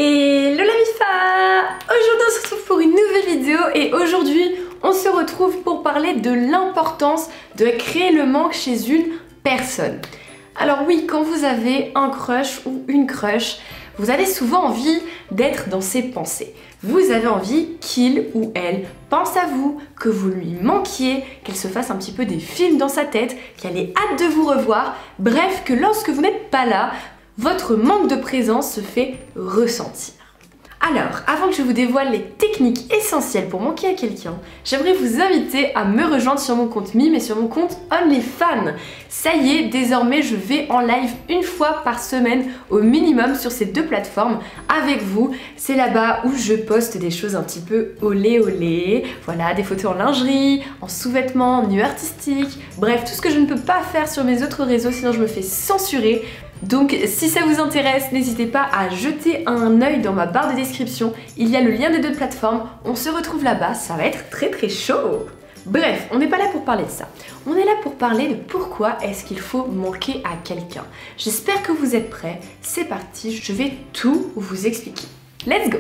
Hello la MIFA! Aujourd'hui on se retrouve pour une nouvelle vidéo et aujourd'hui on se retrouve pour parler de l'importance de créer le manque chez une personne. Alors oui, quand vous avez un crush ou une crush, vous avez souvent envie d'être dans ses pensées. Vous avez envie qu'il ou elle pense à vous, que vous lui manquiez, qu'elle se fasse un petit peu des films dans sa tête, qu'elle ait hâte de vous revoir, bref, que lorsque vous n'êtes pas là, votre manque de présence se fait ressentir. Alors, avant que je vous dévoile les techniques essentielles pour manquer à quelqu'un, j'aimerais vous inviter à me rejoindre sur mon compte Mime et sur mon compte OnlyFans. Ça y est, désormais je vais en live une fois par semaine au minimum sur ces deux plateformes avec vous. C'est là-bas où je poste des choses un petit peu olé olé, voilà, des photos en lingerie, en sous-vêtements, en nu artistique, bref, tout ce que je ne peux pas faire sur mes autres réseaux sinon je me fais censurer. Donc si ça vous intéresse, n'hésitez pas à jeter un œil dans ma barre de description, il y a le lien des deux plateformes, on se retrouve là-bas, ça va être très chaud. Bref, on n'est pas là pour parler de ça, on est là pour parler de pourquoi est-ce qu'il faut manquer à quelqu'un. J'espère que vous êtes prêts, c'est parti, je vais tout vous expliquer. Let's go!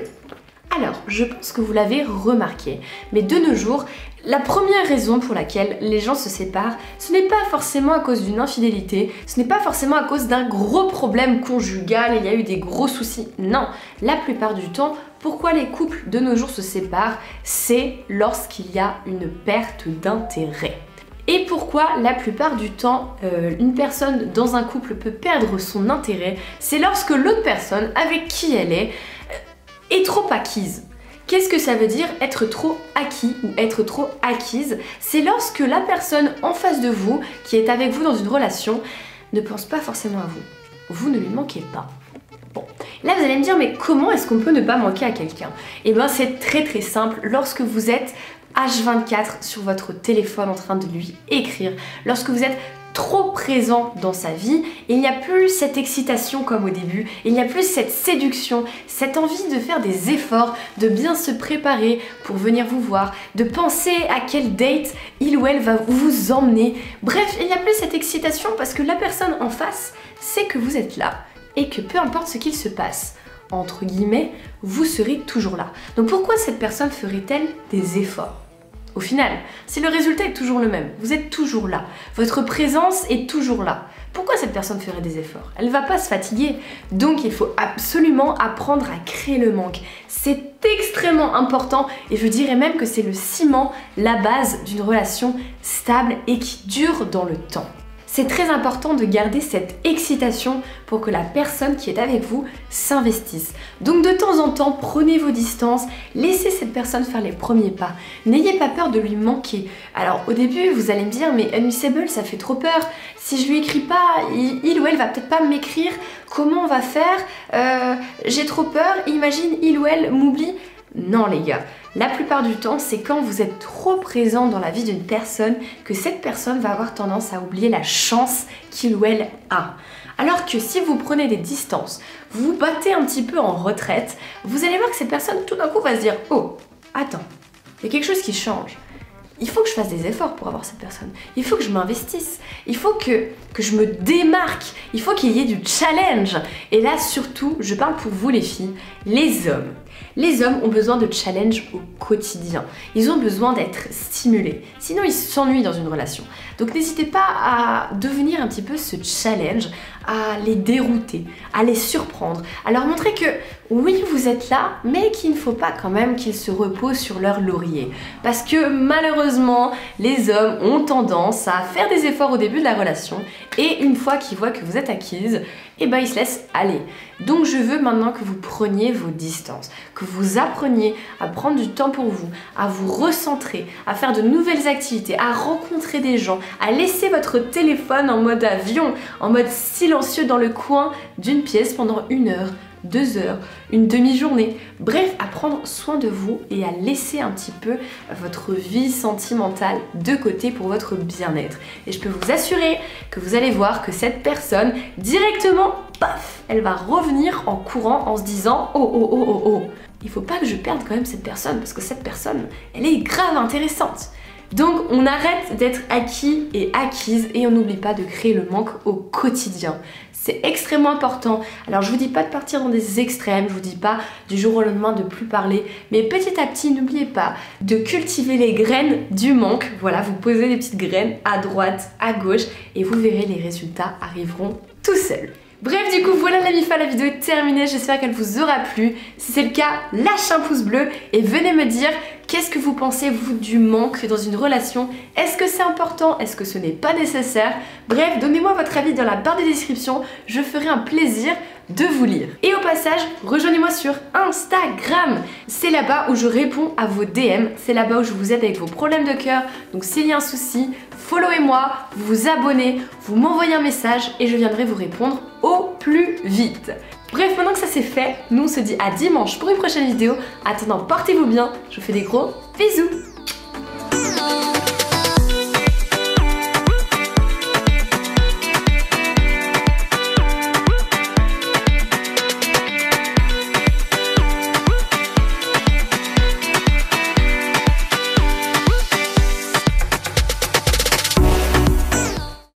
Alors, je pense que vous l'avez remarqué, mais de nos jours, la première raison pour laquelle les gens se séparent, ce n'est pas forcément à cause d'une infidélité, ce n'est pas forcément à cause d'un gros problème conjugal, il y a eu des gros soucis. Non, la plupart du temps, pourquoi les couples de nos jours se séparent, c'est lorsqu'il y a une perte d'intérêt. Et pourquoi la plupart du temps une personne dans un couple peut perdre son intérêt, c'est lorsque l'autre personne avec qui elle est trop acquise. Qu'est-ce que ça veut dire être trop acquis ou être trop acquise? C'est lorsque la personne en face de vous, qui est avec vous dans une relation, ne pense pas forcément à vous. Vous ne lui manquez pas. Bon, là vous allez me dire, mais comment est-ce qu'on peut ne pas manquer à quelqu'un? Eh bien c'est très simple, lorsque vous êtes H24 sur votre téléphone en train de lui écrire, lorsque vous êtes trop présent dans sa vie, il n'y a plus cette excitation comme au début, il n'y a plus cette séduction, cette envie de faire des efforts, de bien se préparer pour venir vous voir, de penser à quelle date il ou elle va vous emmener. Bref, il n'y a plus cette excitation parce que la personne en face sait que vous êtes là et que peu importe ce qu'il se passe, entre guillemets, vous serez toujours là. Donc pourquoi cette personne ferait-elle des efforts ? Au final, si le résultat est toujours le même, vous êtes toujours là, votre présence est toujours là, pourquoi cette personne ferait des efforts? Elle ne va pas se fatiguer, donc il faut absolument apprendre à créer le manque. C'est extrêmement important et je dirais même que c'est le ciment, la base d'une relation stable et qui dure dans le temps. C'est très important de garder cette excitation pour que la personne qui est avec vous s'investisse. Donc de temps en temps, prenez vos distances, laissez cette personne faire les premiers pas. N'ayez pas peur de lui manquer. Alors au début, vous allez me dire, mais Unmissable, ça fait trop peur. Si je lui écris pas, il ou elle va peut-être pas m'écrire. Comment on va faire? J'ai trop peur, imagine il ou elle m'oublie. Non les gars, la plupart du temps, c'est quand vous êtes trop présent dans la vie d'une personne que cette personne va avoir tendance à oublier la chance qu'il ou elle a. Alors que si vous prenez des distances, vous vous battez un petit peu en retraite, vous allez voir que cette personne tout d'un coup va se dire « Oh, attends, il y a quelque chose qui change. Il faut que je fasse des efforts pour avoir cette personne. Il faut que je m'investisse. Il faut que je me démarque. Il faut qu'il y ait du challenge. » Et là, surtout, je parle pour vous les filles, les hommes. Les hommes ont besoin de challenge au quotidien. Ils ont besoin d'être stimulés. Sinon, ils s'ennuient dans une relation. Donc n'hésitez pas à devenir un petit peu ce challenge, à les dérouter, à les surprendre, à leur montrer que oui, vous êtes là, mais qu'il ne faut pas quand même qu'ils se reposent sur leur laurier. Parce que malheureusement, les hommes ont tendance à faire des efforts au début de la relation et une fois qu'ils voient que vous êtes acquise, eh ben ils se laissent aller. Donc je veux maintenant que vous preniez vos distances, que vous appreniez à prendre du temps pour vous, à vous recentrer, à faire de nouvelles activités, à rencontrer des gens, à laisser votre téléphone en mode avion, en mode silencieux dans le coin d'une pièce pendant 1 heure, 2 heures, une demi-journée. Bref, à prendre soin de vous et à laisser un petit peu votre vie sentimentale de côté pour votre bien-être. Et je peux vous assurer que vous allez voir que cette personne, directement, paf, elle va revenir en courant en se disant « Oh, il faut pas que je perde quand même cette personne parce que cette personne, elle est grave intéressante. » Donc on arrête d'être acquis et acquise et on n'oublie pas de créer le manque au quotidien. c'est extrêmement important. Alors je vous dis pas de partir dans des extrêmes, je vous dis pas du jour au lendemain de plus parler, mais petit à petit n'oubliez pas de cultiver les graines du manque. Voilà, vous posez des petites graines à droite, à gauche et vous verrez les résultats arriveront tout seuls. Bref, du coup, voilà la MIFA, la vidéo est terminée, j'espère qu'elle vous aura plu. Si c'est le cas, lâchez un pouce bleu et venez me dire qu'est-ce que vous pensez, vous, du manque dans une relation. Est-ce que c'est important? Est-ce que ce n'est pas nécessaire? Bref, donnez-moi votre avis dans la barre de description, je ferai un plaisir de vous lire. Et au passage, rejoignez-moi sur Instagram. C'est là-bas où je réponds à vos DM, c'est là-bas où je vous aide avec vos problèmes de cœur. Donc s'il y a un souci, followez-moi, vous vous abonnez, vous m'envoyez un message et je viendrai vous répondre au plus vite. Bref, maintenant que ça c'est fait, nous on se dit à dimanche pour une prochaine vidéo. Attendant, portez-vous bien, je vous fais des gros bisous.